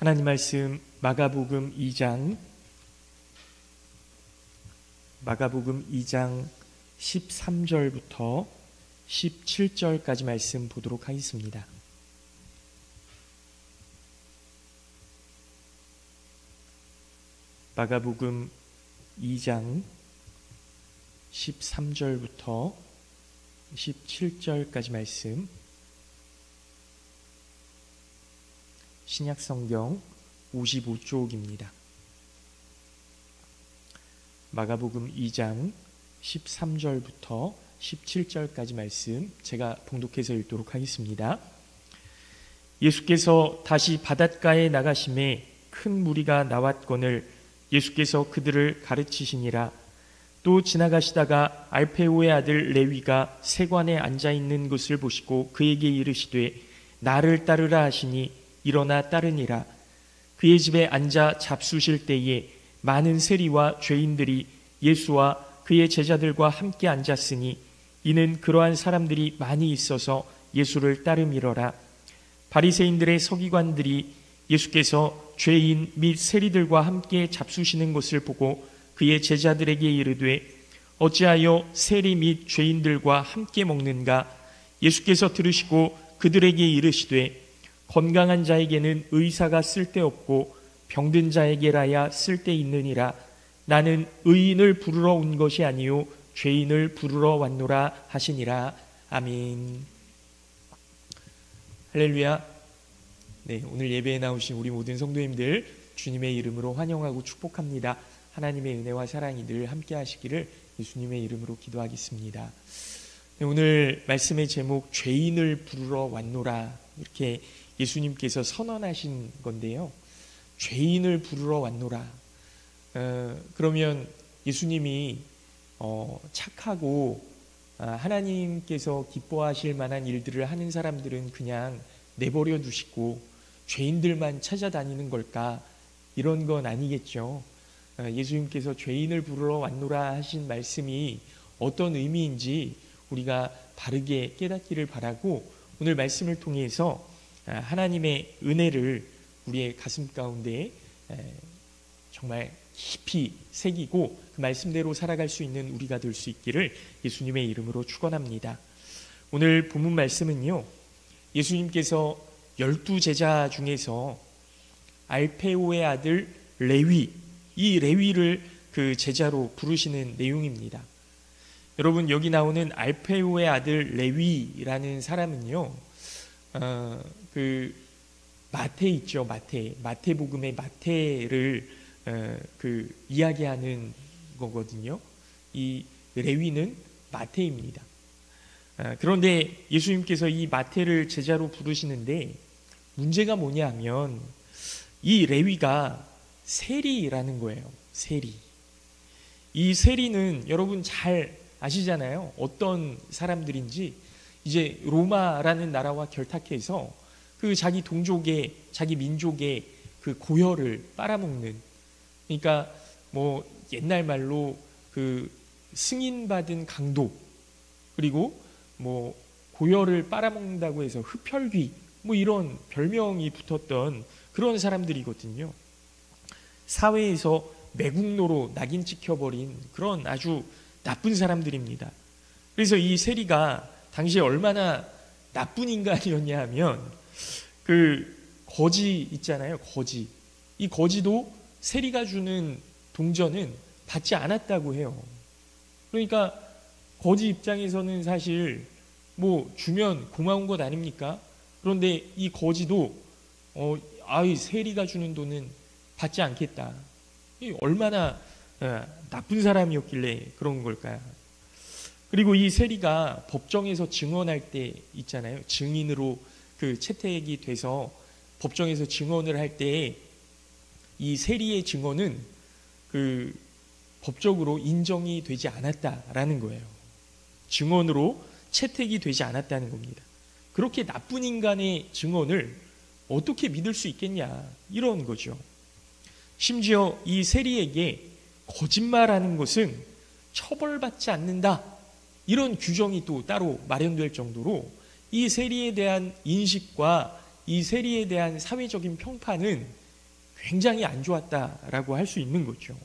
하나님 말씀 마가복음 2장 13절부터 17절까지 말씀 보도록 하겠습니다. 마가복음 2장 13절부터 17절까지 말씀, 신약성경 55쪽입니다. 마가복음 2장 13절부터 17절까지 말씀 제가 봉독해서 읽도록 하겠습니다. 예수께서 다시 바닷가에 나가심에 큰 무리가 나왔거늘 예수께서 그들을 가르치시니라. 또 지나가시다가 알페오의 아들 레위가 세관에 앉아있는 것을 보시고 그에게 이르시되 나를 따르라 하시니 일어나 따르니라. 그의 집에 앉아 잡수실 때에 많은 세리와 죄인들이 예수와 그의 제자들과 함께 앉았으니 이는 그러한 사람들이 많이 있어서 예수를 따름이러라. 바리새인들의 서기관들이 예수께서 죄인 및 세리들과 함께 잡수시는 것을 보고 그의 제자들에게 이르되 어찌하여 세리 및 죄인들과 함께 먹는가? 예수께서 들으시고 그들에게 이르시되 건강한 자에게는 의사가 쓸데없고 병든 자에게라야 쓸데있느니라. 나는 의인을 부르러 온 것이 아니요 죄인을 부르러 왔노라 하시니라. 아멘. 할렐루야. 네, 오늘 예배에 나오신 우리 모든 성도님들 주님의 이름으로 환영하고 축복합니다. 하나님의 은혜와 사랑이 늘 함께 하시기를 예수님의 이름으로 기도하겠습니다. 네, 오늘 말씀의 제목 죄인을 부르러 왔노라, 이렇게 예수님께서 선언하신 건데요. 죄인을 부르러 왔노라. 그러면 예수님이 착하고 하나님께서 기뻐하실 만한 일들을 하는 사람들은 그냥 내버려 두시고 죄인들만 찾아다니는 걸까? 이런 건 아니겠죠. 예수님께서 죄인을 부르러 왔노라 하신 말씀이 어떤 의미인지 우리가 바르게 깨닫기를 바라고, 오늘 말씀을 통해서 하나님의 은혜를 우리의 가슴 가운데 정말 깊이 새기고 그 말씀대로 살아갈 수 있는 우리가 될 수 있기를 예수님의 이름으로 축원합니다. 오늘 본문 말씀은요, 예수님께서 12제자 중에서 알페오의 아들 레위, 이 레위를 그 제자로 부르시는 내용입니다. 여러분, 여기 나오는 알페오의 아들 레위라는 사람은요, 그 마태 있죠, 마태복음의 마태를 이야기하는 거거든요. 이 레위는 마태입니다. 그런데 예수님께서 이 마태를 제자로 부르시는데 문제가 뭐냐 하면 이 레위가 세리라는 거예요. 세리. 이 세리는 여러분 잘 아시잖아요. 어떤 사람들인지. 이제 로마라는 나라와 결탁해서 그 자기 동족의, 자기 민족의 그 고혈을 빨아먹는, 그러니까 뭐 옛날 말로 그 승인받은 강도, 그리고 뭐 고혈을 빨아먹는다고 해서 흡혈귀, 뭐 이런 별명이 붙었던 그런 사람들이거든요. 사회에서 매국노로 낙인 찍혀버린 그런 아주 나쁜 사람들입니다. 그래서 이 세리가 당시에 얼마나 나쁜 인간이었냐 하면 그 거지 있잖아요. 거지. 이 거지도 세리가 주는 동전은 받지 않았다고 해요. 그러니까 거지 입장에서는 사실 뭐 주면 고마운 것 아닙니까? 그런데 이 거지도 세리가 주는 돈은 받지 않겠다. 얼마나 나쁜 사람이었길래 그런 걸까요? 그리고 이 세리가 법정에서 증언할 때 있잖아요. 증인으로 그 채택이 돼서 법정에서 증언을 할 때 이 세리의 증언은 그 법적으로 인정이 되지 않았다라는 거예요. 증언으로 채택이 되지 않았다는 겁니다. 그렇게 나쁜 인간의 증언을 어떻게 믿을 수 있겠냐, 이런 거죠. 심지어 이 세리에게 거짓말하는 것은 처벌받지 않는다, 이런 규정이 또 따로 마련될 정도로 이 세리에 대한 인식과 이 세리에 대한 사회적인 평판은 굉장히 안 좋았다라고 할 수 있는 거죠.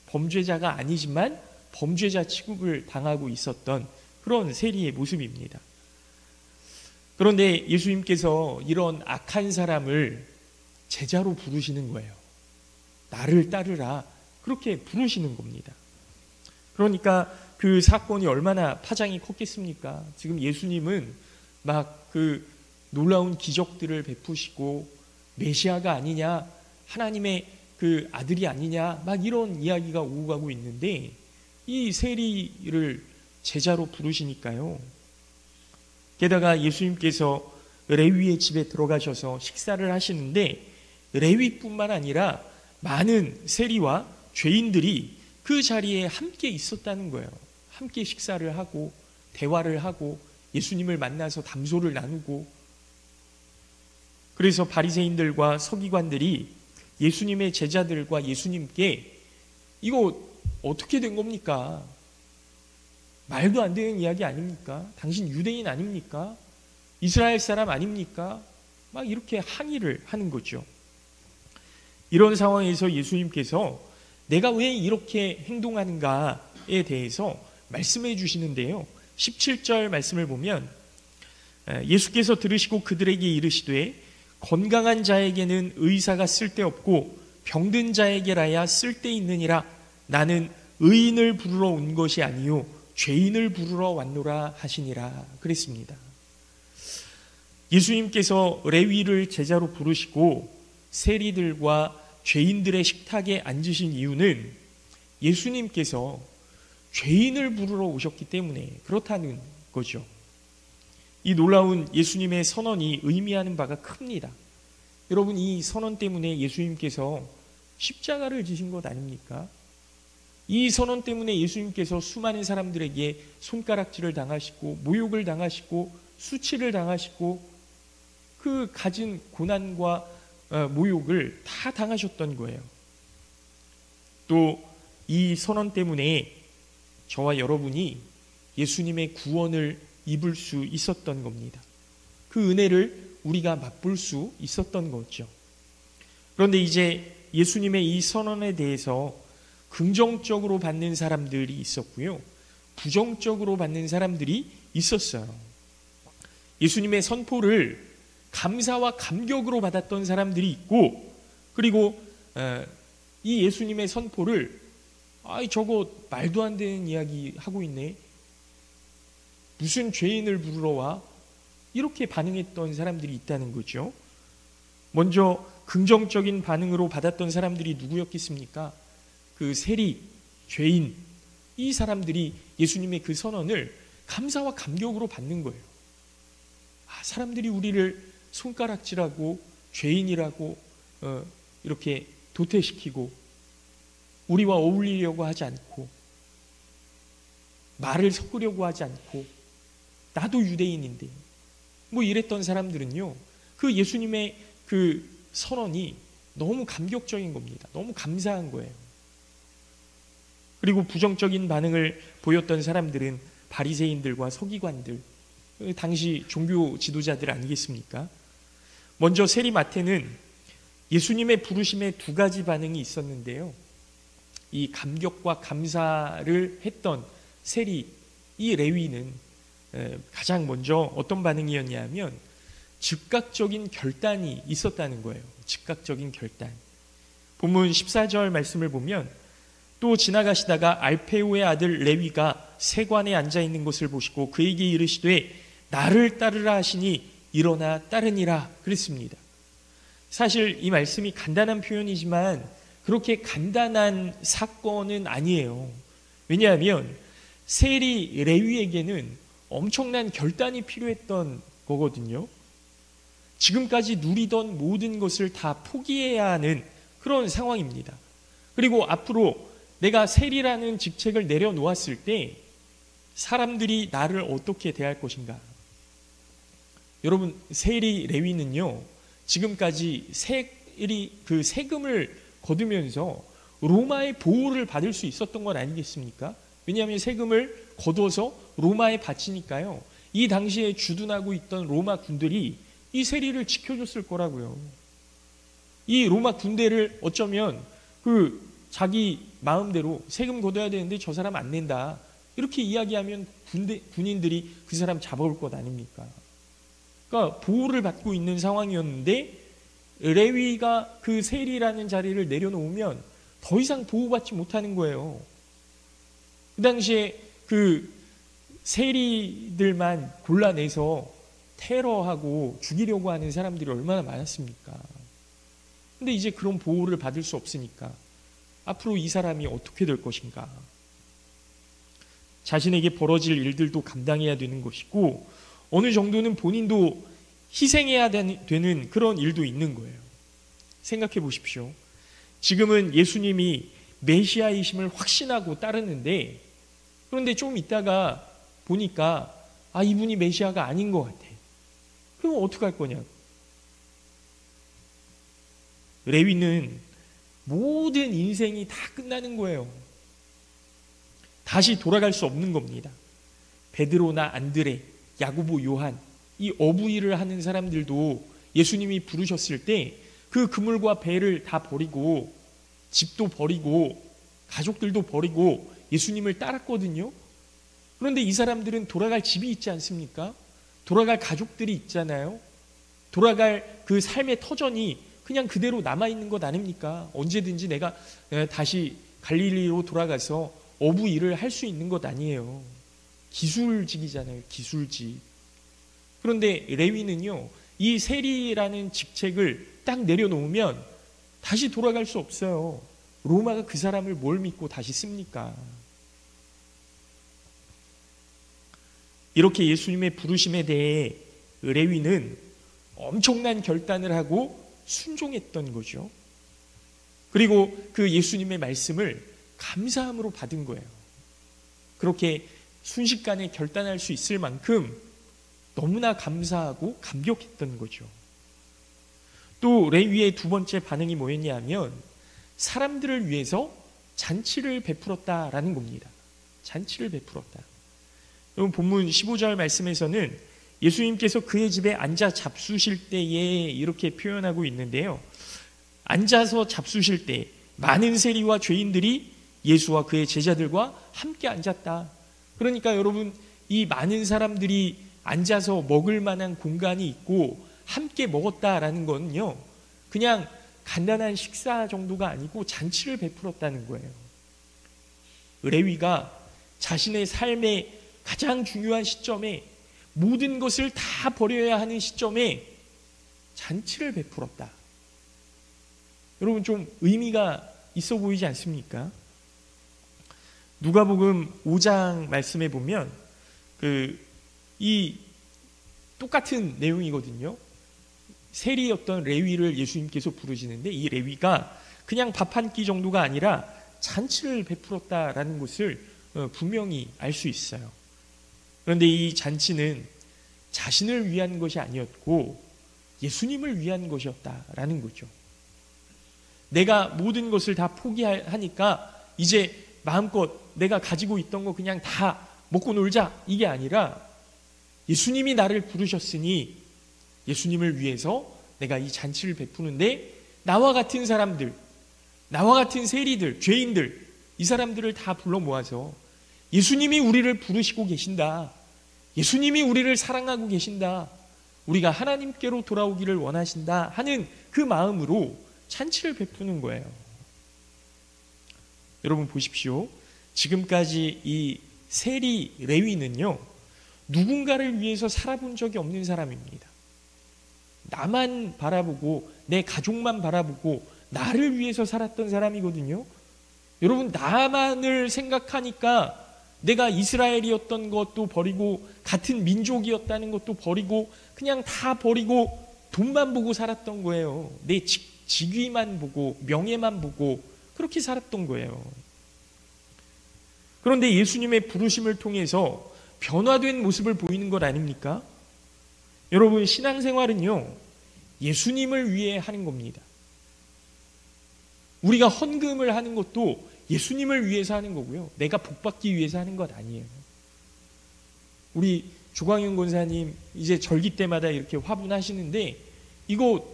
범죄자가 아니지만 범죄자 취급을 당하고 있었던 그런 세리의 모습입니다. 그런데 예수님께서 이런 악한 사람을 제자로 부르시는 거예요. 나를 따르라, 그렇게 부르시는 겁니다. 그러니까 그 사건이 얼마나 파장이 컸겠습니까? 지금 예수님은 막 그 놀라운 기적들을 베푸시고 메시아가 아니냐, 하나님의 그 아들이 아니냐, 막 이런 이야기가 오고 가고 있는데 이 세리를 제자로 부르시니까요. 게다가 예수님께서 레위의 집에 들어가셔서 식사를 하시는데 레위뿐만 아니라 많은 세리와 죄인들이 그 자리에 함께 있었다는 거예요. 함께 식사를 하고 대화를 하고 예수님을 만나서 담소를 나누고, 그래서 바리새인들과 서기관들이 예수님의 제자들과 예수님께 이거 어떻게 된 겁니까? 말도 안 되는 이야기 아닙니까? 당신 유대인 아닙니까? 이스라엘 사람 아닙니까? 막 이렇게 항의를 하는 거죠. 이런 상황에서 예수님께서 내가 왜 이렇게 행동하는가에 대해서 말씀해 주시는데요. 17절 말씀을 보면 예수께서 들으시고 그들에게 이르시되 건강한 자에게는 의사가 쓸데없고 병든 자에게라야 쓸데있느니라. 나는 의인을 부르러 온 것이 아니요 죄인을 부르러 왔노라 하시니라 그랬습니다. 예수님께서 레위를 제자로 부르시고 세리들과 죄인들의 식탁에 앉으신 이유는 예수님께서 죄인을 부르러 오셨기 때문에 그렇다는 거죠. 이 놀라운 예수님의 선언이 의미하는 바가 큽니다. 여러분, 이 선언 때문에 예수님께서 십자가를 지신 것 아닙니까? 이 선언 때문에 예수님께서 수많은 사람들에게 손가락질을 당하시고 모욕을 당하시고 수치를 당하시고 그 가진 고난과 모욕을 다 당하셨던 거예요. 또 이 선언 때문에 저와 여러분이 예수님의 구원을 입을 수 있었던 겁니다. 그 은혜를 우리가 맛볼 수 있었던 거죠. 그런데 이제 예수님의 이 선언에 대해서 긍정적으로 받는 사람들이 있었고요, 부정적으로 받는 사람들이 있었어요. 예수님의 선포를 감사와 감격으로 받았던 사람들이 있고, 그리고 이 예수님의 선포를 저거 말도 안 되는 이야기 하고 있네, 무슨 죄인을 부르러 와, 이렇게 반응했던 사람들이 있다는 거죠. 먼저 긍정적인 반응으로 받았던 사람들이 누구였겠습니까? 그 세리, 죄인, 이 사람들이 예수님의 그 선언을 감사와 감격으로 받는 거예요. 사람들이 우리를 손가락질하고 죄인이라고 이렇게 도태시키고 우리와 어울리려고 하지 않고 말을 섞으려고 하지 않고 나도 유대인인데 뭐 이랬던 사람들은요, 그 예수님의 그 선언이 너무 감격적인 겁니다. 너무 감사한 거예요. 그리고 부정적인 반응을 보였던 사람들은 바리새인들과 서기관들, 당시 종교 지도자들 아니겠습니까? 먼저 세리마태는 예수님의 부르심에 두 가지 반응이 있었는데요, 이 감격과 감사를 했던 세리, 이 레위는 가장 먼저 어떤 반응이었냐면 즉각적인 결단이 있었다는 거예요. 즉각적인 결단. 본문 14절 말씀을 보면 또 지나가시다가 알페오의 아들 레위가 세관에 앉아있는 것을 보시고 그에게 이르시되 나를 따르라 하시니 일어나 따르니라 그랬습니다. 사실 이 말씀이 간단한 표현이지만 그렇게 간단한 사건은 아니에요. 왜냐하면 세리 레위에게는 엄청난 결단이 필요했던 거거든요. 지금까지 누리던 모든 것을 다 포기해야 하는 그런 상황입니다. 그리고 앞으로 내가 세리라는 직책을 내려놓았을 때 사람들이 나를 어떻게 대할 것인가. 여러분, 세리 레위는요, 지금까지 그 세금을 거두면서 로마의 보호를 받을 수 있었던 건 아니겠습니까? 왜냐하면 세금을 거둬서 로마에 바치니까요, 이 당시에 주둔하고 있던 로마 군들이 이 세리를 지켜줬을 거라고요. 이 로마 군대를 어쩌면 자기 마음대로 세금 걷어야 되는데 저 사람 안 낸다, 이렇게 이야기하면 군인들이 그 사람 잡아올 것 아닙니까? 그러니까 보호를 받고 있는 상황이었는데 레위가 그 세리라는 자리를 내려놓으면 더 이상 보호받지 못하는 거예요. 그 당시에 그 세리들만 골라내서 테러하고 죽이려고 하는 사람들이 얼마나 많았습니까? 근데 이제 그런 보호를 받을 수 없으니까 앞으로 이 사람이 어떻게 될 것인가? 자신에게 벌어질 일들도 감당해야 되는 것이고 어느 정도는 본인도 희생해야 되는 그런 일도 있는 거예요. 생각해 보십시오. 지금은 예수님이 메시아이심을 확신하고 따르는데, 그런데 좀 있다가 보니까 이분이 메시아가 아닌 것 같아. 그럼 어떡할 거냐? 레위는 모든 인생이 다 끝나는 거예요. 다시 돌아갈 수 없는 겁니다. 베드로나 안드레, 야고보, 요한, 이 어부일을 하는 사람들도 예수님이 부르셨을 때 그 그물과 배를 다 버리고 집도 버리고 가족들도 버리고 예수님을 따랐거든요. 그런데 이 사람들은 돌아갈 집이 있지 않습니까? 돌아갈 가족들이 있잖아요. 돌아갈 그 삶의 터전이 그냥 그대로 남아있는 것 아닙니까? 언제든지 내가 다시 갈릴리로 돌아가서 어부 일을 할 수 있는 것 아니에요. 기술직이잖아요. 기술직. 그런데 레위는요, 이 세리라는 직책을 딱 내려놓으면 다시 돌아갈 수 없어요. 로마가 그 사람을 뭘 믿고 다시 씁니까? 이렇게 예수님의 부르심에 대해 레위는 엄청난 결단을 하고 순종했던 거죠. 그리고 그 예수님의 말씀을 감사함으로 받은 거예요. 그렇게 순식간에 결단할 수 있을 만큼 너무나 감사하고 감격했던 거죠. 또 레위의 두 번째 반응이 뭐였냐면 사람들을 위해서 잔치를 베풀었다라는 겁니다. 잔치를 베풀었다. 여러분 본문 15절 말씀에서는 예수님께서 그의 집에 앉아 잡수실 때에 이렇게 표현하고 있는데요. 앉아서 잡수실 때 많은 세리와 죄인들이 예수와 그의 제자들과 함께 앉았다. 그러니까 여러분, 이 많은 사람들이 앉아서 먹을 만한 공간이 있고 함께 먹었다라는 건요, 그냥 간단한 식사 정도가 아니고 잔치를 베풀었다는 거예요. 레위가 자신의 삶의 가장 중요한 시점에 모든 것을 다 버려야 하는 시점에 잔치를 베풀었다. 여러분 좀 의미가 있어 보이지 않습니까? 누가복음 5장 말씀에 보면 이 똑같은 내용이거든요. 세리였던 레위를 예수님께서 부르시는데 이 레위가 그냥 밥 한 끼 정도가 아니라 잔치를 베풀었다라는 것을 분명히 알 수 있어요. 그런데 이 잔치는 자신을 위한 것이 아니었고 예수님을 위한 것이었다라는 거죠. 내가 모든 것을 다 포기하니까 이제 마음껏 내가 가지고 있던 거 그냥 다 먹고 놀자, 이게 아니라 예수님이 나를 부르셨으니 예수님을 위해서 내가 이 잔치를 베푸는데 나와 같은 사람들, 나와 같은 세리들, 죄인들, 이 사람들을 다 불러 모아서 예수님이 우리를 부르시고 계신다, 예수님이 우리를 사랑하고 계신다, 우리가 하나님께로 돌아오기를 원하신다 하는 그 마음으로 잔치를 베푸는 거예요. 여러분 보십시오. 지금까지 이 세리 레위는요, 누군가를 위해서 살아본 적이 없는 사람입니다. 나만 바라보고 내 가족만 바라보고 나를 위해서 살았던 사람이거든요. 여러분, 나만을 생각하니까 내가 이스라엘이었던 것도 버리고 같은 민족이었다는 것도 버리고 그냥 다 버리고 돈만 보고 살았던 거예요. 내 직위만 보고 명예만 보고 그렇게 살았던 거예요. 그런데 예수님의 부르심을 통해서 변화된 모습을 보이는 것 아닙니까? 여러분, 신앙생활은요, 예수님을 위해 하는 겁니다. 우리가 헌금을 하는 것도 예수님을 위해서 하는 거고요, 내가 복받기 위해서 하는 것 아니에요. 우리 조광현 권사님 이제 절기 때마다 이렇게 화분하시는데 이거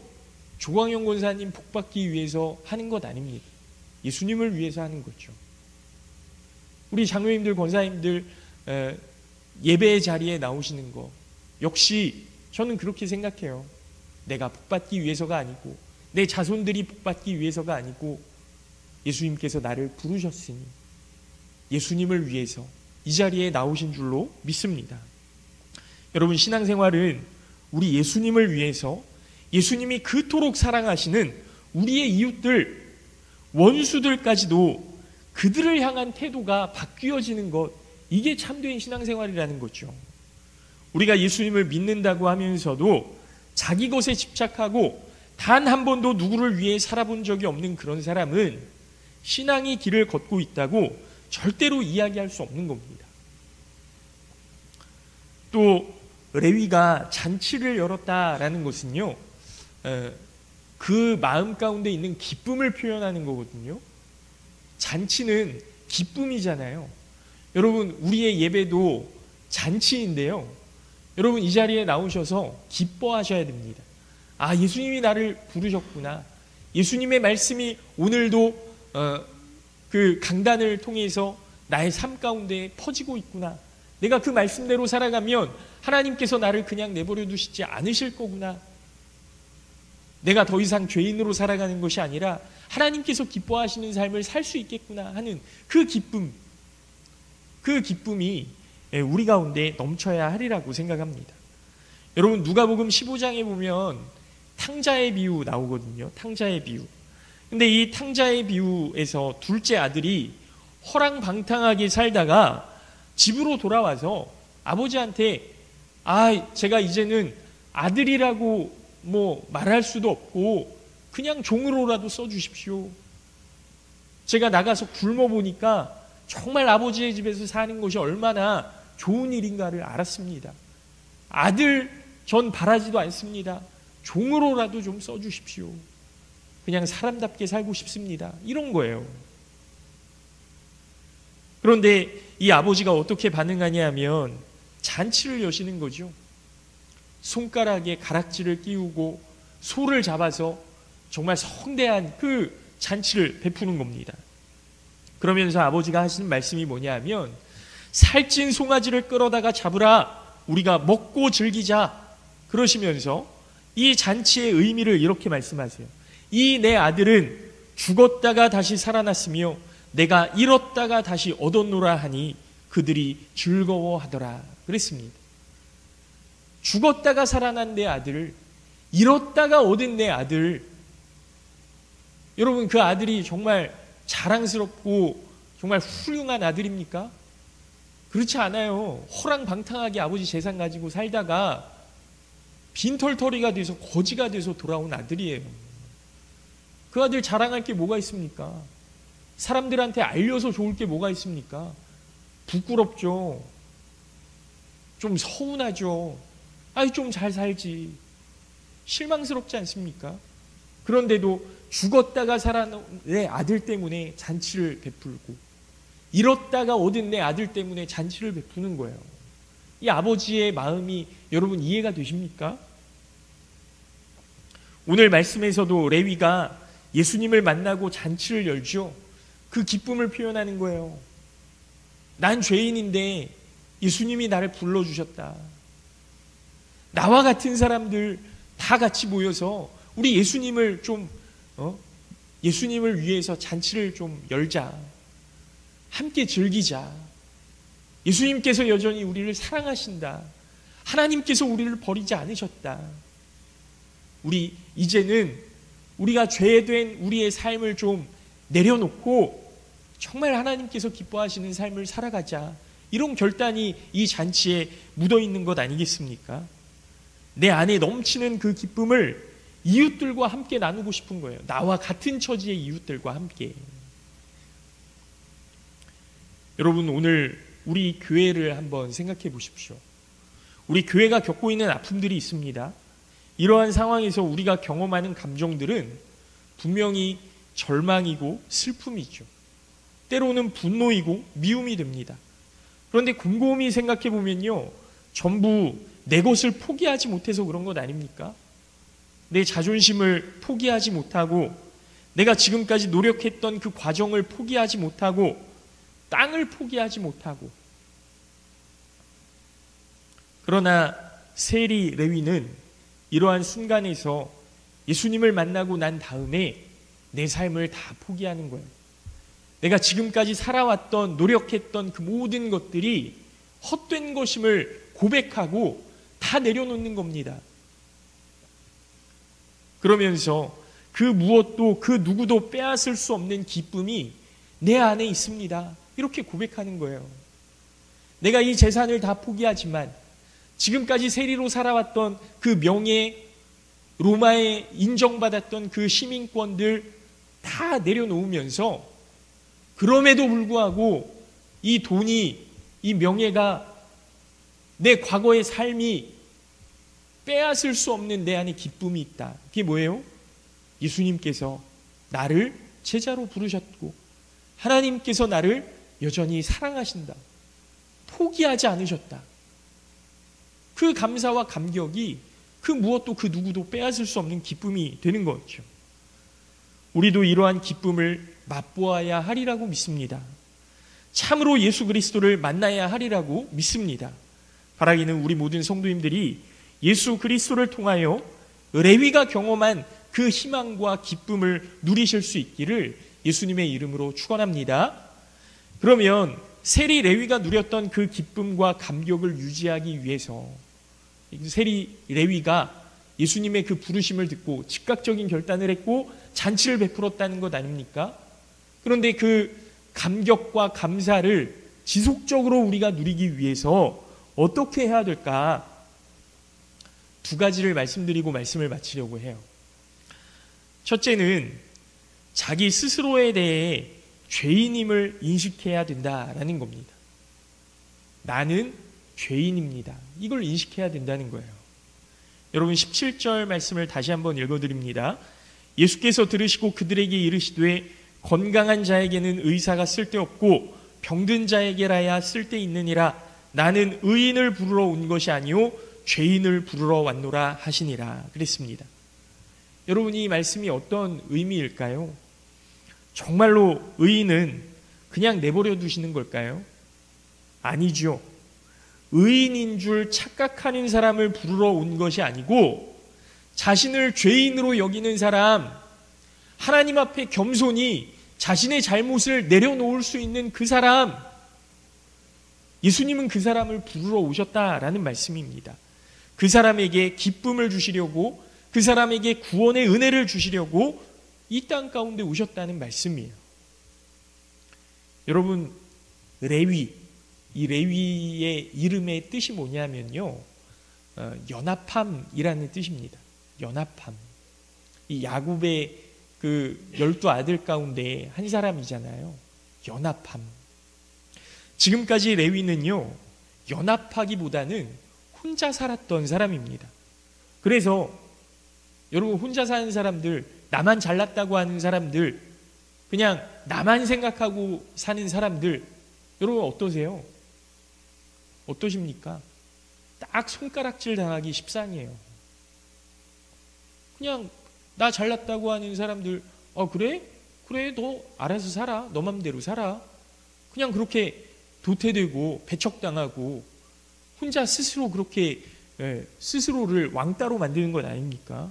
조광영 권사님 복받기 위해서 하는 것 아닙니다. 예수님을 위해서 하는 거죠. 우리 장로님들, 권사님들 예배 자리에 나오시는 거 역시 저는 그렇게 생각해요. 내가 복받기 위해서가 아니고 내 자손들이 복받기 위해서가 아니고 예수님께서 나를 부르셨으니 예수님을 위해서 이 자리에 나오신 줄로 믿습니다. 여러분, 신앙생활은 우리 예수님을 위해서 예수님이 그토록 사랑하시는 우리의 이웃들, 원수들까지도 그들을 향한 태도가 바뀌어지는 것, 이게 참된 신앙생활이라는 거죠. 우리가 예수님을 믿는다고 하면서도 자기 것에 집착하고 단 한 번도 누구를 위해 살아본 적이 없는 그런 사람은 신앙의 길을 걷고 있다고 절대로 이야기할 수 없는 겁니다. 또 레위가 잔치를 열었다라는 것은요, 그 마음 가운데 있는 기쁨을 표현하는 거거든요. 잔치는 기쁨이잖아요. 여러분, 우리의 예배도 잔치인데요, 여러분 이 자리에 나오셔서 기뻐하셔야 됩니다. 아, 예수님이 나를 부르셨구나. 예수님의 말씀이 오늘도 그 강단을 통해서 나의 삶 가운데 퍼지고 있구나. 내가 그 말씀대로 살아가면 하나님께서 나를 그냥 내버려 두시지 않으실 거구나. 내가 더 이상 죄인으로 살아가는 것이 아니라 하나님께서 기뻐하시는 삶을 살 수 있겠구나 하는 그 기쁨, 그 기쁨이 우리 가운데 넘쳐야 하리라고 생각합니다. 여러분, 누가복음 15장에 보면 탕자의 비유 나오거든요. 탕자의 비유. 근데 이 탕자의 비유에서 둘째 아들이 허랑방탕하게 살다가 집으로 돌아와서 아버지한테 제가 이제는 아들이라고 말할 수도 없고 그냥 종으로라도 써주십시오. 제가 나가서 굶어보니까 정말 아버지의 집에서 사는 것이 얼마나 좋은 일인가를 알았습니다. 아들 전 바라지도 않습니다. 종으로라도 좀 써주십시오. 그냥 사람답게 살고 싶습니다. 이런 거예요. 그런데 이 아버지가 어떻게 반응하냐 하면 잔치를 여시는 거죠. 손가락에 가락지를 끼우고 소를 잡아서 정말 성대한 그 잔치를 베푸는 겁니다. 그러면서 아버지가 하시는 말씀이 뭐냐 하면 살찐 송아지를 끌어다가 잡으라, 우리가 먹고 즐기자, 그러시면서 이 잔치의 의미를 이렇게 말씀하세요. 이 내 아들은 죽었다가 다시 살아났으며 내가 잃었다가 다시 얻었노라 하니 그들이 즐거워하더라 그랬습니다. 죽었다가 살아난 내 아들, 잃었다가 얻은 내 아들, 여러분 그 아들이 정말 자랑스럽고 정말 훌륭한 아들입니까? 그렇지 않아요. 호랑방탕하게 아버지 재산 가지고 살다가 빈털터리가 돼서 거지가 돼서 돌아온 아들이에요. 그 아들 자랑할 게 뭐가 있습니까? 사람들한테 알려서 좋을 게 뭐가 있습니까? 부끄럽죠. 좀 서운하죠. 좀 잘 살지. 실망스럽지 않습니까? 그런데도 죽었다가 살아난 내 아들 때문에 잔치를 베풀고 잃었다가 얻은 내 아들 때문에 잔치를 베푸는 거예요. 이 아버지의 마음이 여러분 이해가 되십니까? 오늘 말씀에서도 레위가 예수님을 만나고 잔치를 열죠. 그 기쁨을 표현하는 거예요. 난 죄인인데 예수님이 나를 불러주셨다. 나와 같은 사람들 다 같이 모여서 우리 예수님을 예수님을 위해서 잔치를 좀 열자. 함께 즐기자. 예수님께서 여전히 우리를 사랑하신다. 하나님께서 우리를 버리지 않으셨다. 우리 이제는 우리가 죄된 우리의 삶을 좀 내려놓고 정말 하나님께서 기뻐하시는 삶을 살아가자. 이런 결단이 이 잔치에 묻어있는 것 아니겠습니까? 내 안에 넘치는 그 기쁨을 이웃들과 함께 나누고 싶은 거예요. 나와 같은 처지의 이웃들과 함께. 여러분, 오늘 우리 교회를 한번 생각해 보십시오. 우리 교회가 겪고 있는 아픔들이 있습니다. 이러한 상황에서 우리가 경험하는 감정들은 분명히 절망이고 슬픔이죠. 때로는 분노이고 미움이 됩니다. 그런데 곰곰이 생각해 보면요, 전부 내 것을 포기하지 못해서 그런 것 아닙니까? 내 자존심을 포기하지 못하고 내가 지금까지 노력했던 그 과정을 포기하지 못하고 땅을 포기하지 못하고, 그러나 세리 레위는 이러한 순간에서 예수님을 만나고 난 다음에 내 삶을 다 포기하는 거예요. 내가 지금까지 살아왔던 노력했던 그 모든 것들이 헛된 것임을 고백하고 다 내려놓는 겁니다. 그러면서 그 무엇도 그 누구도 빼앗을 수 없는 기쁨이 내 안에 있습니다. 이렇게 고백하는 거예요. 내가 이 재산을 다 포기하지만 지금까지 세리로 살아왔던 그 명예, 로마에 인정받았던 그 시민권들 다 내려놓으면서, 그럼에도 불구하고 이 돈이, 이 명예가, 내 과거의 삶이 빼앗을 수 없는 내 안에 기쁨이 있다. 그게 뭐예요? 예수님께서 나를 제자로 부르셨고 하나님께서 나를 여전히 사랑하신다. 포기하지 않으셨다. 그 감사와 감격이 그 무엇도 그 누구도 빼앗을 수 없는 기쁨이 되는 거죠. 우리도 이러한 기쁨을 맛보아야 하리라고 믿습니다. 참으로 예수 그리스도를 만나야 하리라고 믿습니다. 바라기는 우리 모든 성도님들이 예수 그리스도를 통하여 레위가 경험한 그 희망과 기쁨을 누리실 수 있기를 예수님의 이름으로 축원합니다. 그러면 세리 레위가 누렸던 그 기쁨과 감격을 유지하기 위해서 세리 레위가 예수님의 그 부르심을 듣고 즉각적인 결단을 했고 잔치를 베풀었다는 것 아닙니까? 그런데 그 감격과 감사를 지속적으로 우리가 누리기 위해서 어떻게 해야 될까? 두 가지를 말씀드리고 말씀을 마치려고 해요. 첫째는 자기 스스로에 대해 죄인임을 인식해야 된다라는 겁니다. 나는 죄인입니다. 이걸 인식해야 된다는 거예요. 여러분 17절 말씀을 다시 한번 읽어드립니다. 예수께서 들으시고 그들에게 이르시되 건강한 자에게는 의사가 쓸데없고 병든 자에게라야 쓸데있느니라. 나는 의인을 부르러 온 것이 아니요 죄인을 부르러 왔노라 하시니라 그랬습니다. 여러분 이 말씀이 어떤 의미일까요? 정말로 의인은 그냥 내버려 두시는 걸까요? 아니죠. 의인인 줄 착각하는 사람을 부르러 온 것이 아니고 자신을 죄인으로 여기는 사람, 하나님 앞에 겸손히 자신의 잘못을 내려놓을 수 있는 그 사람, 예수님은 그 사람을 부르러 오셨다라는 말씀입니다. 그 사람에게 기쁨을 주시려고, 그 사람에게 구원의 은혜를 주시려고 이 땅 가운데 오셨다는 말씀이에요. 여러분 레위, 이 레위의 이름의 뜻이 뭐냐면요, 연합함이라는 뜻입니다. 연합함. 이 야곱의 그 12아들 가운데 한 사람이잖아요. 연합함. 지금까지 레위는요, 연합하기보다는 혼자 살았던 사람입니다. 그래서 여러분 혼자 사는 사람들, 나만 잘났다고 하는 사람들, 그냥 나만 생각하고 사는 사람들, 여러분 어떠세요? 어떠십니까? 딱 손가락질 당하기 십상이에요. 그냥 나 잘났다고 하는 사람들, 그래? 그래, 너 알아서 살아. 너 맘대로 살아. 그냥 그렇게 도태되고 배척당하고 혼자 스스로 그렇게 스스로를 왕따로 만드는 것 아닙니까?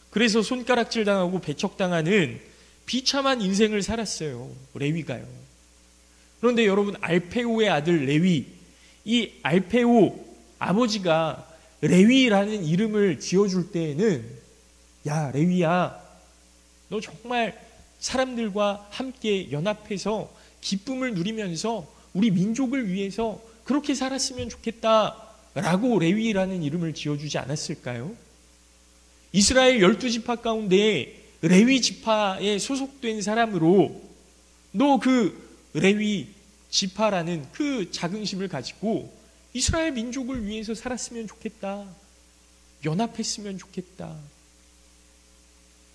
그래서 손가락질 당하고 배척당하는 비참한 인생을 살았어요. 레위가요. 그런데 여러분 알페오의 아들 레위, 이 알페오 아버지가 레위라는 이름을 지어줄 때에는 야 레위야, 너 정말 사람들과 함께 연합해서 기쁨을 누리면서 우리 민족을 위해서 그렇게 살았으면 좋겠다라고 레위라는 이름을 지어주지 않았을까요? 이스라엘 12지파 가운데 레위 지파에 소속된 사람으로 너 그 레위 지파라는 그 자긍심을 가지고 이스라엘 민족을 위해서 살았으면 좋겠다. 연합했으면 좋겠다.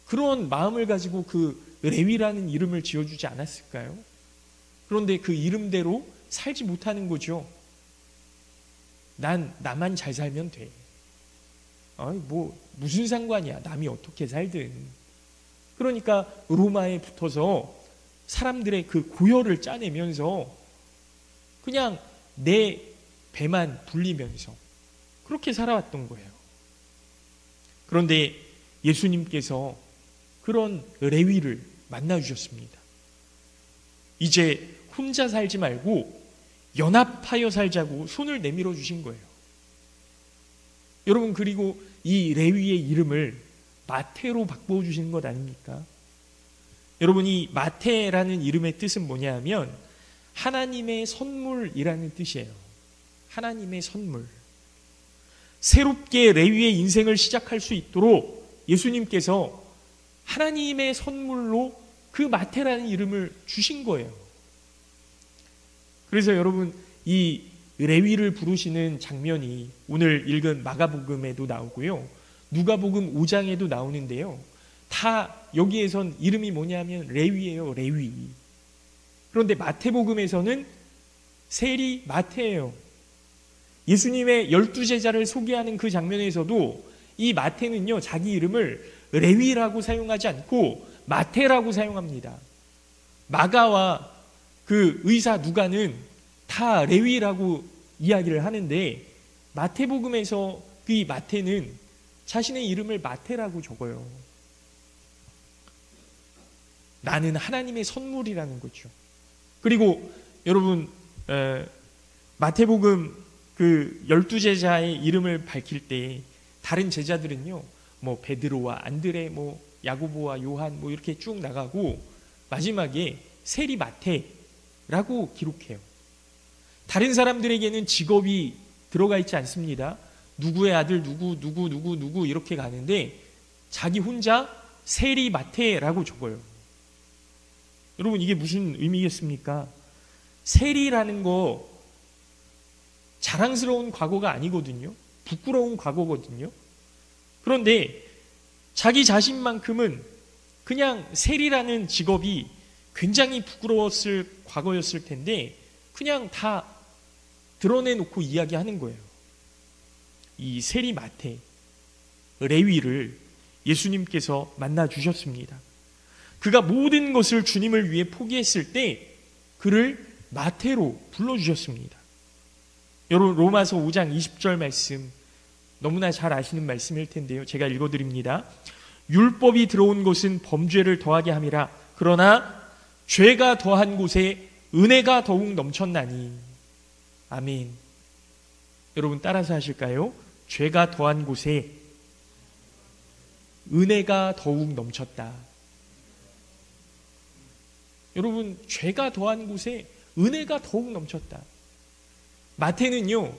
그런 마음을 가지고 그 레위라는 이름을 지어주지 않았을까요? 그런데 그 이름대로 살지 못하는 거죠. 나만 잘 살면 돼. 무슨 상관이야, 남이 어떻게 살든. 그러니까 로마에 붙어서 사람들의 그 고열을 짜내면서 그냥 내 배만 불리면서 그렇게 살아왔던 거예요. 그런데 예수님께서 그런 레위를 만나주셨습니다. 이제 혼자 살지 말고 연합하여 살자고 손을 내밀어 주신 거예요. 여러분, 그리고 이 레위의 이름을 마태로 바꾸어 주시는 것 아닙니까? 여러분, 이 마태라는 이름의 뜻은 뭐냐 하면 하나님의 선물이라는 뜻이에요. 하나님의 선물. 새롭게 레위의 인생을 시작할 수 있도록 예수님께서 하나님의 선물로 그 마태라는 이름을 주신 거예요. 그래서 여러분, 이 레위를 부르시는 장면이 오늘 읽은 마가복음에도 나오고요, 누가복음 5장에도 나오는데요, 다 여기에선 이름이 뭐냐면 레위예요. 레위. 그런데 마태복음에서는 세리 마태예요. 예수님의 12제자를 소개하는 그 장면에서도 이 마태는요, 자기 이름을 레위라고 사용하지 않고 마태라고 사용합니다. 마가와 그 의사 누가는 다 레위라고 이야기를 하는데 마태복음에서 그 마태는 자신의 이름을 마태라고 적어요. 나는 하나님의 선물이라는 거죠. 그리고 여러분, 마태복음 그 12제자의 이름을 밝힐 때 다른 제자들은요, 베드로와 안드레, 야고보와 요한 이렇게 쭉 나가고 마지막에 세리 마태라고 기록해요. 다른 사람들에게는 직업이 들어가 있지 않습니다. 누구의 아들 누구 이렇게 가는데 자기 혼자 세리 마태라고 적어요. 여러분, 이게 무슨 의미겠습니까? 세리라는 거 자랑스러운 과거가 아니거든요. 부끄러운 과거거든요. 그런데 자기 자신만큼은 그냥 세리라는 직업이 굉장히 부끄러웠을 과거였을 텐데 그냥 다 드러내놓고 이야기하는 거예요. 이 세리 마태, 레위를 예수님께서 만나주셨습니다. 그가 모든 것을 주님을 위해 포기했을 때 그를 마태로 불러주셨습니다. 여러분, 로마서 5장 20절 말씀 너무나 잘 아시는 말씀일 텐데요, 제가 읽어드립니다. 율법이 들어온 것은 범죄를 더하게 함이라. 그러나 죄가 더한 곳에 은혜가 더욱 넘쳤나니. 아멘. 여러분, 따라서 하실까요? 죄가 더한 곳에 은혜가 더욱 넘쳤다. 여러분, 죄가 더한 곳에 은혜가 더욱 넘쳤다. 마태는요,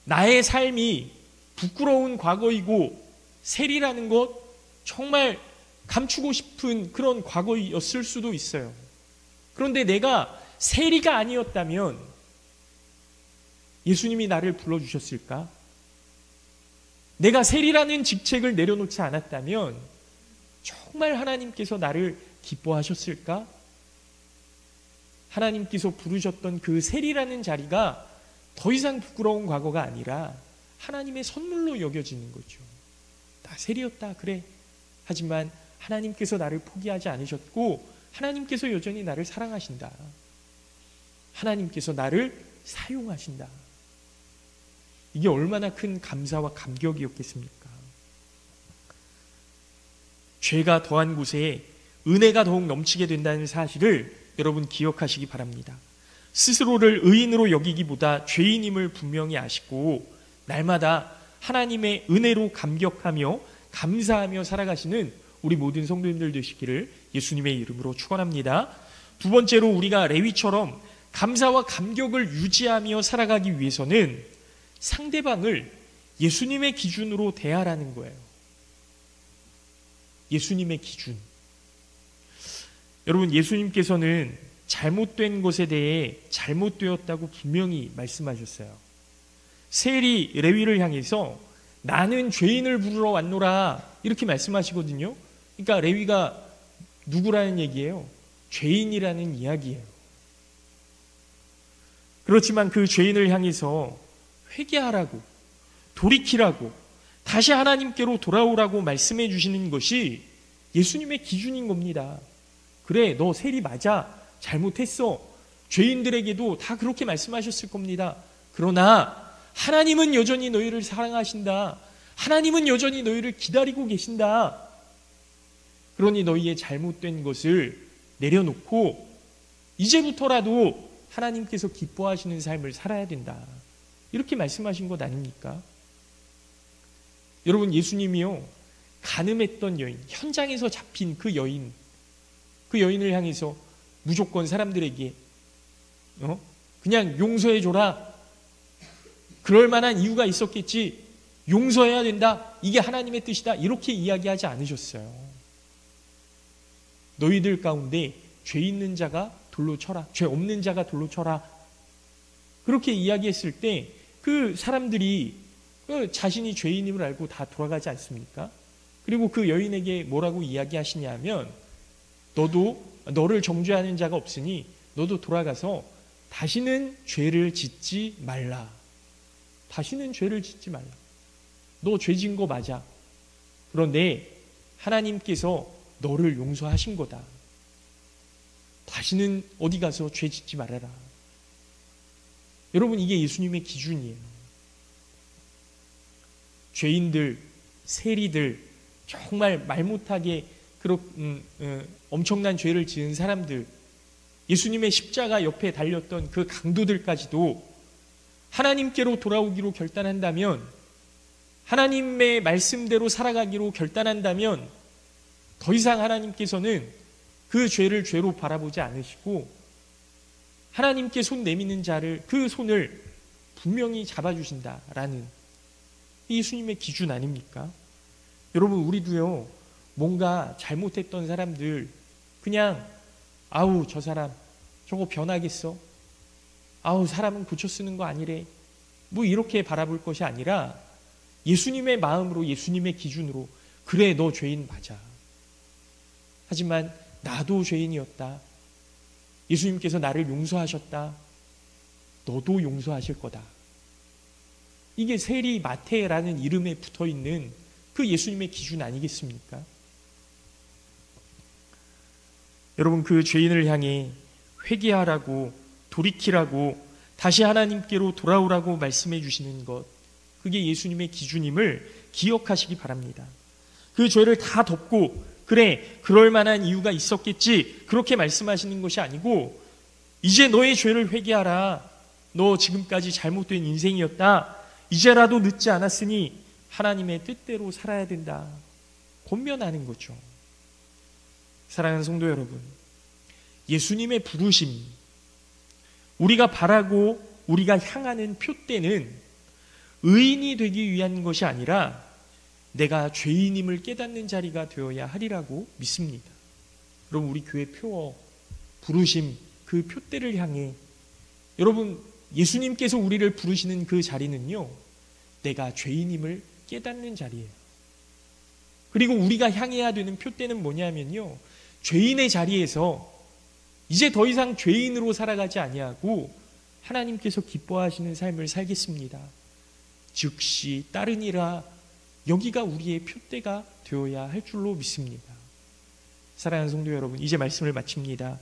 나의 삶이 부끄러운 과거이고 세리라는 것 정말 감추고 싶은 그런 과거였을 수도 있어요. 그런데 내가 세리가 아니었다면 예수님이 나를 불러주셨을까? 내가 세리라는 직책을 내려놓지 않았다면 정말 하나님께서 나를 기뻐하셨을까? 하나님께서 부르셨던 그 세리라는 자리가 더 이상 부끄러운 과거가 아니라 하나님의 선물로 여겨지는 거죠. 나 세리였다, 그래. 하지만 하나님께서 나를 포기하지 않으셨고 하나님께서 여전히 나를 사랑하신다. 하나님께서 나를 사용하신다. 이게 얼마나 큰 감사와 감격이었겠습니까? 죄가 더한 곳에 은혜가 더욱 넘치게 된다는 사실을 여러분 기억하시기 바랍니다. 스스로를 의인으로 여기기보다 죄인임을 분명히 아시고 날마다 하나님의 은혜로 감격하며 감사하며 살아가시는 우리 모든 성도님들 되시기를 예수님의 이름으로 축원합니다. 두 번째로, 우리가 레위처럼 감사와 감격을 유지하며 살아가기 위해서는 상대방을 예수님의 기준으로 대하라는 거예요. 예수님의 기준. 여러분, 예수님께서는 잘못된 것에 대해 잘못되었다고 분명히 말씀하셨어요. 세리 레위를 향해서 나는 죄인을 부르러 왔노라 이렇게 말씀하시거든요. 그러니까 레위가 누구라는 얘기예요? 죄인이라는 이야기예요. 그렇지만 그 죄인을 향해서 회개하라고, 돌이키라고, 다시 하나님께로 돌아오라고 말씀해 주시는 것이 예수님의 기준인 겁니다. 그래, 너 세리 맞아. 잘못했어. 죄인들에게도 다 그렇게 말씀하셨을 겁니다. 그러나 하나님은 여전히 너희를 사랑하신다. 하나님은 여전히 너희를 기다리고 계신다. 그러니 너희의 잘못된 것을 내려놓고 이제부터라도 하나님께서 기뻐하시는 삶을 살아야 된다. 이렇게 말씀하신 것 아닙니까? 여러분, 예수님이요, 간음했던 여인, 현장에서 잡힌 그 여인을 향해서 무조건 사람들에게 그냥 용서해줘라. 그럴 만한 이유가 있었겠지. 용서해야 된다. 이게 하나님의 뜻이다. 이렇게 이야기하지 않으셨어요. 너희들 가운데 죄 있는 자가 돌로 쳐라. 죄 없는 자가 돌로 쳐라. 그렇게 이야기했을 때 그 사람들이 자신이 죄인임을 알고 다 돌아가지 않습니까? 그리고 그 여인에게 뭐라고 이야기하시냐면, 너를 정죄하는 자가 없으니 너도 돌아가서 다시는 죄를 짓지 말라. 다시는 죄를 짓지 말라. 너 죄 진 거 맞아. 그런데 하나님께서 너를 용서하신 거다. 다시는 어디 가서 죄 짓지 말아라. 여러분, 이게 예수님의 기준이에요. 죄인들, 세리들, 정말 말 못하게 엄청난 죄를 지은 사람들, 예수님의 십자가 옆에 달렸던 그 강도들까지도 하나님께로 돌아오기로 결단한다면, 하나님의 말씀대로 살아가기로 결단한다면 더 이상 하나님께서는 그 죄를 죄로 바라보지 않으시고 하나님께 손 내미는 자를, 그 손을 분명히 잡아주신다라는 예수님의 기준 아닙니까? 여러분, 우리도요, 뭔가 잘못했던 사람들 그냥 아우 저 사람 저거 변하겠어? 아우 사람은 고쳐 쓰는 거 아니래? 뭐 이렇게 바라볼 것이 아니라 예수님의 마음으로, 예수님의 기준으로, 그래 너 죄인 맞아. 하지만 나도 죄인이었다. 예수님께서 나를 용서하셨다. 너도 용서하실 거다. 이게 세리 마태라는 이름에 붙어있는 그 예수님의 기준 아니겠습니까? 여러분, 그 죄인을 향해 회개하라고, 돌이키라고, 다시 하나님께로 돌아오라고 말씀해 주시는 것, 그게 예수님의 기준임을 기억하시기 바랍니다. 그 죄를 다 덮고 그래, 그럴 만한 이유가 있었겠지, 그렇게 말씀하시는 것이 아니고, 이제 너의 죄를 회개하라. 너 지금까지 잘못된 인생이었다. 이제라도 늦지 않았으니 하나님의 뜻대로 살아야 된다. 권면하는 거죠. 사랑하는 성도 여러분, 예수님의 부르심, 우리가 바라고 우리가 향하는 표대는 의인이 되기 위한 것이 아니라 내가 죄인임을 깨닫는 자리가 되어야 하리라고 믿습니다. 여러분, 우리 교회 표어, 부르심, 그 표대를 향해 여러분, 예수님께서 우리를 부르시는 그 자리는요, 내가 죄인임을 깨닫는 자리예요. 그리고 우리가 향해야 되는 표대는 뭐냐면요, 죄인의 자리에서 이제 더 이상 죄인으로 살아가지 아니하고 하나님께서 기뻐하시는 삶을 살겠습니다. 즉시 따르니라. 여기가 우리의 표대가 되어야 할 줄로 믿습니다. 사랑하는 성도 여러분, 이제 말씀을 마칩니다.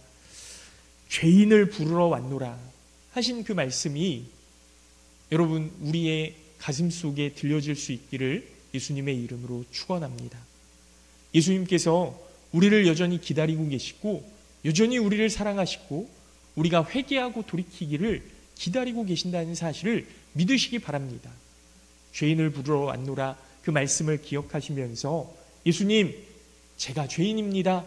죄인을 부르러 왔노라 하신 그 말씀이 여러분, 우리의 가슴 속에 들려질 수 있기를 예수님의 이름으로 축원합니다. 예수님께서 우리를 여전히 기다리고 계시고 여전히 우리를 사랑하시고 우리가 회개하고 돌이키기를 기다리고 계신다는 사실을 믿으시기 바랍니다. 죄인을 부르러 왔노라, 그 말씀을 기억하시면서 예수님, 제가 죄인입니다.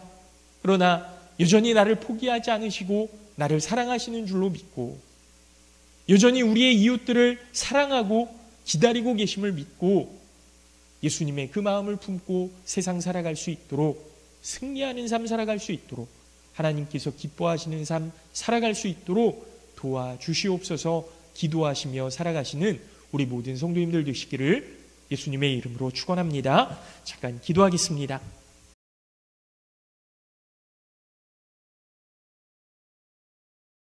그러나 여전히 나를 포기하지 않으시고 나를 사랑하시는 줄로 믿고 여전히 우리의 이웃들을 사랑하고 기다리고 계심을 믿고 예수님의 그 마음을 품고 세상 살아갈 수 있도록, 승리하는 삶 살아갈 수 있도록, 하나님께서 기뻐하시는 삶 살아갈 수 있도록 도와주시옵소서. 기도하시며 살아가시는 우리 모든 성도님들 되시기를 예수님의 이름으로 축원합니다. 잠깐 기도하겠습니다.